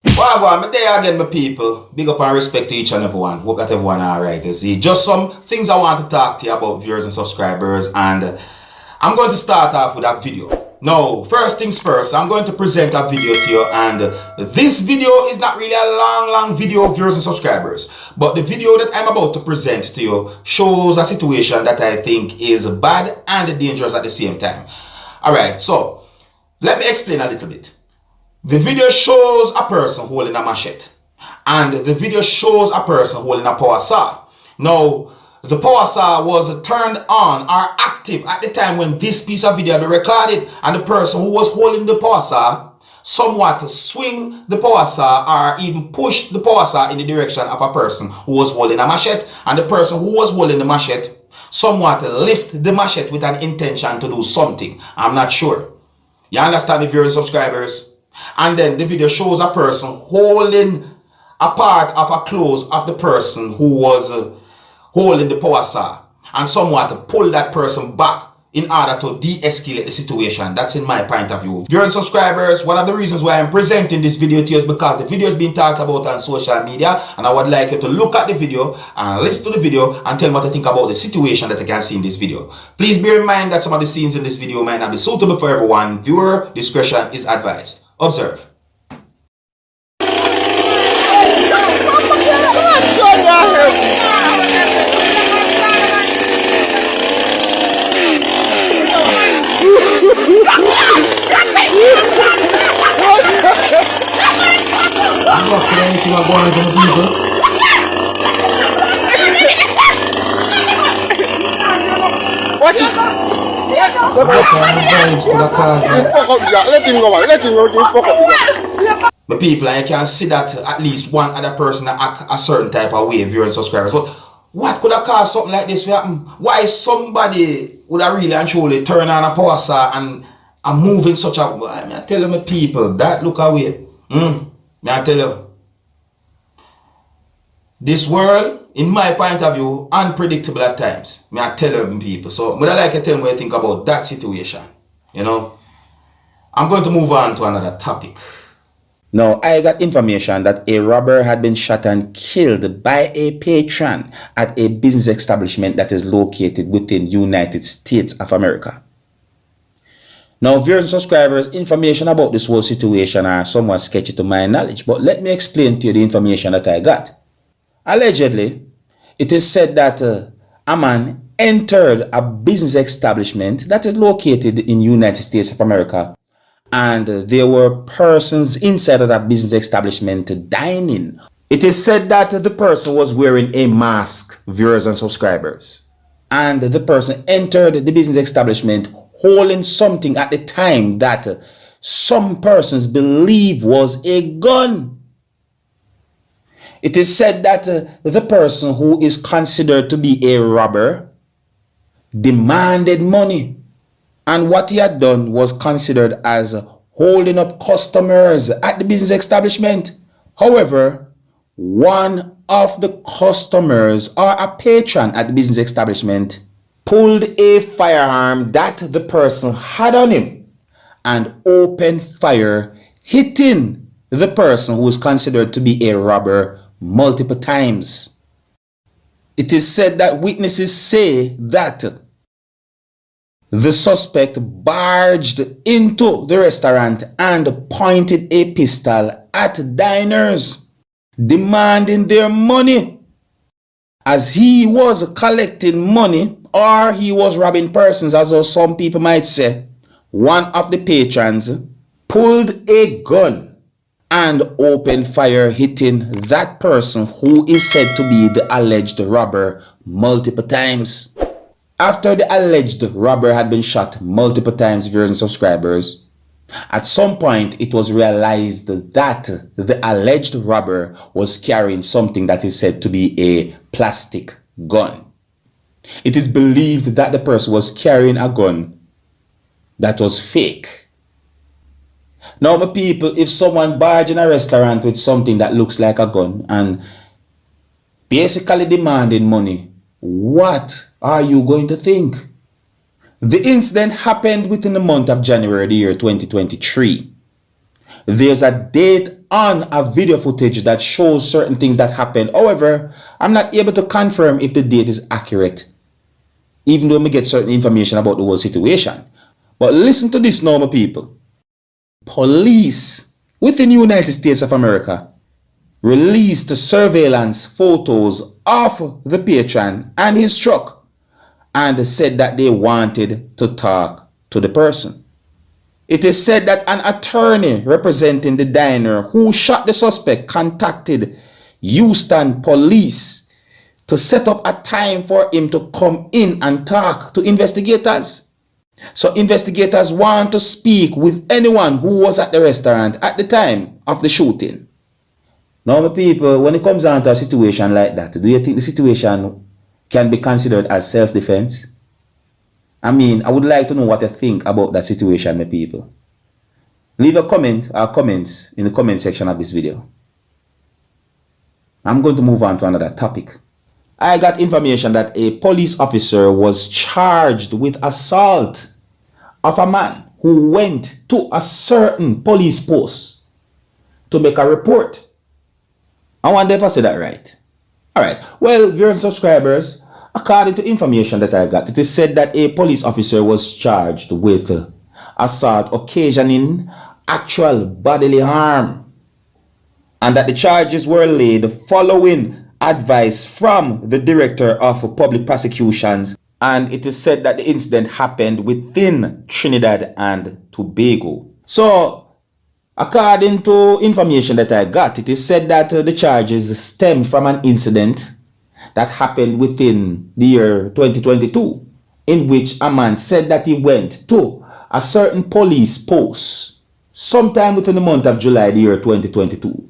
Well, I'm there again, my people. Big up and respect to each and everyone. Hope that everyone alright. You see, just some things I want to talk to you about, viewers and subscribers, and I'm going to start off with a video. Now, first things first, I'm going to present a video to you, and this video is not really a long video, viewers and subscribers, but the video that I'm about to present to you shows a situation that I think is bad and dangerous at the same time. Alright, so let me explain a little bit. The video shows a person holding a machete, and the video shows a person holding a power saw. Now, the power saw was turned on or active at the time when this piece of video had been recorded, and the person who was holding the power saw somewhat swing the power saw or even push the power saw in the direction of a person who was holding a machete, and the person who was holding the machete somewhat lift the machete with an intention to do something. I'm not sure. You understand me, viewers and subscribers? And then the video shows a person holding a part of a clothes of the person who was holding the power saw, and somewhat pull that person back in order to de-escalate the situation. That's in my point of view. Viewers and subscribers, one of the reasons why I'm presenting this video to you is because the video is being talked about on social media, and I would like you to look at the video and listen to the video and tell me what you think about the situation that you can see in this video. Please bear in mind that some of the scenes in this video might not be suitable for everyone. Viewer discretion is advised. Observe. Watch it. Let him go. Let him go. But people, and you can see that at least one other person act a certain type of way, viewers and subscribers. But what could have caused something like this to happen? Why somebody would have really and truly turn on a power saw and move in such a way? I tell you, my people, that look away. I tell you. This world, in my point of view, unpredictable at times. I tell you, people. So, would I like to tell me what you think about that situation? You know? I'm going to move on to another topic. Now, I got information that a robber had been shot and killed by a patron at a business establishment that is located within United States of America. Now, viewers and subscribers, information about this whole situation are somewhat sketchy to my knowledge, but let me explain to you the information that I got. Allegedly, it is said that a man entered a business establishment that is located in United States of America, and there were persons inside of that business establishment dining. It is said that the person was wearing a mask, viewers and subscribers, and the person entered the business establishment holding something at the time that some persons believe was a gun. It is said that the person who is considered to be a robber demanded money, and what he had done was considered as holding up customers at the business establishment. However, one of the customers or a patron at the business establishment pulled a firearm that the person had on him and opened fire, hitting the person who is considered to be a robber multiple times. It is said that witnesses say that the suspect barged into the restaurant and pointed a pistol at diners, demanding their money. As he was collecting money, or he was robbing persons, as some people might say, one of the patrons pulled a gun and opened fire, hitting that person who is said to be the alleged robber multiple times. After the alleged robber had been shot multiple times, viewers and subscribers, at some point it was realized that the alleged robber was carrying something that is said to be a plastic gun. It is believed that the person was carrying a gun that was fake. Now, my people, if someone barge in a restaurant with something that looks like a gun and basically demanding money, what are you going to think? The incident happened within the month of January, the year 2023. There's a date on a video footage that shows certain things that happened. However, I'm not able to confirm if the date is accurate, even though we get certain information about the whole situation. But listen to this now, my people. Police within the United States of America released surveillance photos of the patron and his truck and said that they wanted to talk to the person. It is said that an attorney representing the diner who shot the suspect contacted Houston police to set up a time for him to come in and talk to investigators. So investigators want to speak with anyone who was at the restaurant at the time of the shooting. Now, my people, when it comes down to a situation like that, do you think the situation can be considered as self-defense? I mean, I would like to know what you think about that situation, my people. Leave a comment or comments in the comment section of this video. I'm going to move on to another topic. I got information that a police officer was charged with assault of a man who went to a certain police post to make a report. I wonder if I said that right. Alright, well, viewers and subscribers, according to information that I got, it is said that a police officer was charged with assault occasioning actual bodily harm, and that the charges were laid following advice from the director of public prosecutions, and it is said that the incident happened within Trinidad and Tobago. So, according to information that I got, it is said that the charges stem from an incident that happened within the year 2022, in which a man said that he went to a certain police post sometime within the month of July the year 2022.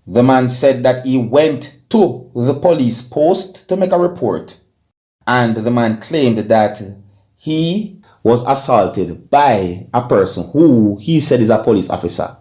The man said that he went to the police post to make a report, and the man claimed that he was assaulted by a person who he said is a police officer.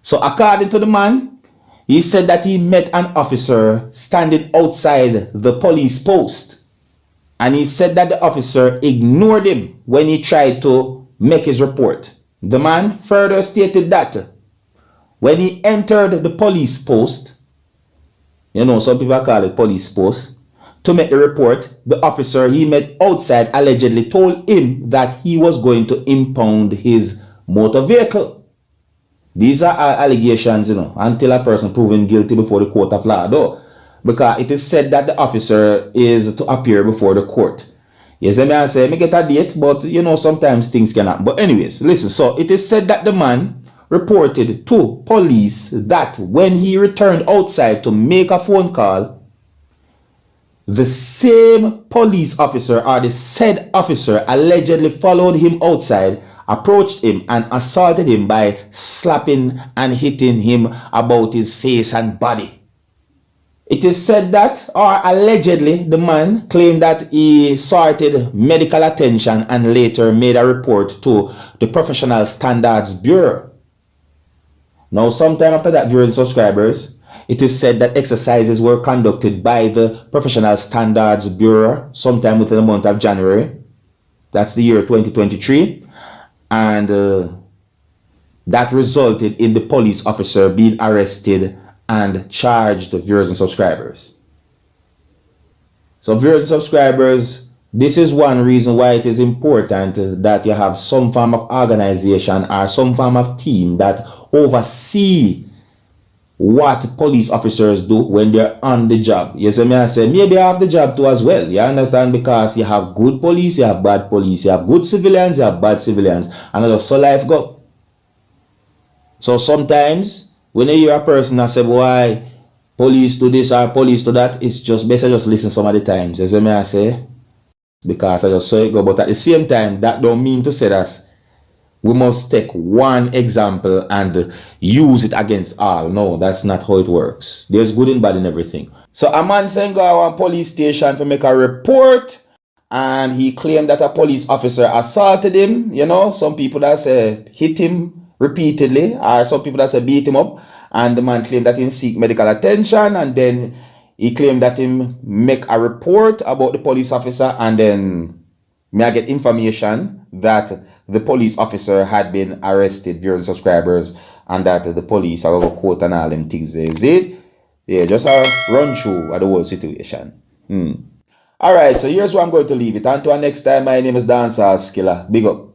So according to the man, he said that he met an officer standing outside the police post, and he said that the officer ignored him when he tried to make his report. The man further stated that when he entered the police post, you know, some people call it police post, to make the report, the officer he met outside allegedly told him that he was going to impound his motor vehicle. These are allegations, you know, until a person proven guilty before the court of law, though, because it is said that the officer is to appear before the court. Yes, I may say, me get a date, but you know, sometimes things can happen. But anyways, listen, so it is said that the man reported to police that when he returned outside to make a phone call, the same police officer or the said officer allegedly followed him outside, approached him and assaulted him by slapping and hitting him about his face and body. It is said that, or allegedly, the man claimed that he sought medical attention and later made a report to the Professional Standards Bureau. Now, sometime after that, viewers and subscribers, it is said that exercises were conducted by the Professional Standards Bureau sometime within the month of January. That's the year 2023. And that resulted in the police officer being arrested and charged, viewers and subscribers. So viewers and subscribers, this is one reason why it is important that you have some form of organization or some form of team that oversee what police officers do when they're on the job. Yes, I mean, I say maybe I have the job too as well. You understand? Because you have good police, you have bad police, you have good civilians, you have bad civilians, and that's so life go. So sometimes when you hear a person that say, why police do this or police do that, it's just better just listen some of the times. As I say, because I just saw it go. But at the same time, that don't mean to say that we must take one example and use it against all. No, that's not how it works. There's good and bad in everything. So a man saying go to a police station to make a report, and he claimed that a police officer assaulted him. You know, some people that say hit him repeatedly, or some people that say beat him up, and the man claimed that he seek medical attention, and then he claimed that him make a report about the police officer, and then may I get information that the police officer had been arrested, viewers and subscribers, and that the police are going to court and all them things. Is it? Yeah, just a run through of the whole situation. Alright, so here's where I'm going to leave it. Until next time, my name is Dancehall Skilla. Big up.